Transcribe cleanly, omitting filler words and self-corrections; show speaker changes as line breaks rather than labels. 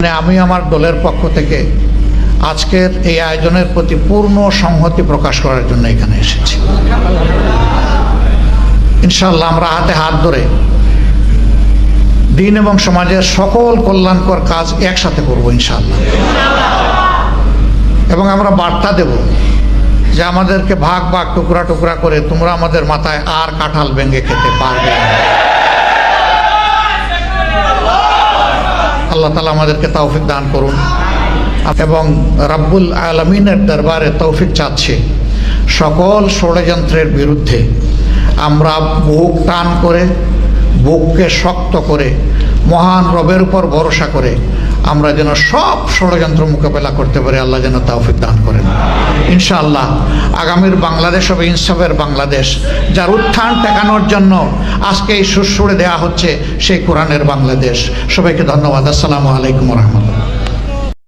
আমি আমার দলের পক্ষ থেকে আজকের এই আয়োজনের প্রতি পূর্ণ সংহতি প্রকাশ করার জন্য এখানে এসেছি। ইনশাআল্লাহ আমরা হাতে হাত ধরে দিন এবং সমাজের সকল কল্যাণকর কাজ একসাথে করব ইনশাআল্লাহ। এবং আমরা বার্তা দেব যে আমাদেরকে ভাগ ভাগ টুকরা টুকরা করে তোমরা আমাদের মাথায় আর কাঁঠাল ভেঙে খেতে পারবে না। আল্লাহ তাআলা আমাদেরকে তৌফিক দান করুন এবং রব্বুল আলামিনের দরবারে তৌফিক চাচ্ছি সকল ষড়যন্ত্রের বিরুদ্ধে আমরা বুক টান করে বুককে শক্ত করে মহান রবের উপর ভরসা করে আমরা যেন সব ষড়যন্ত্র মোকাবেলা করতে পারি। আল্লাহ যেন তৌফিক দান করেন ইনশাআল্লাহ। আগামীর বাংলাদেশ হবে ইনসাফের বাংলাদেশ, যার উত্থান ঠেকানোর জন্য আজকে এই সুর দেওয়া হচ্ছে সেই কোরআনের বাংলাদেশ। সবাইকে ধন্যবাদ। আসসালামু আলাইকুম ওয়া রাহমাতুল্লাহ।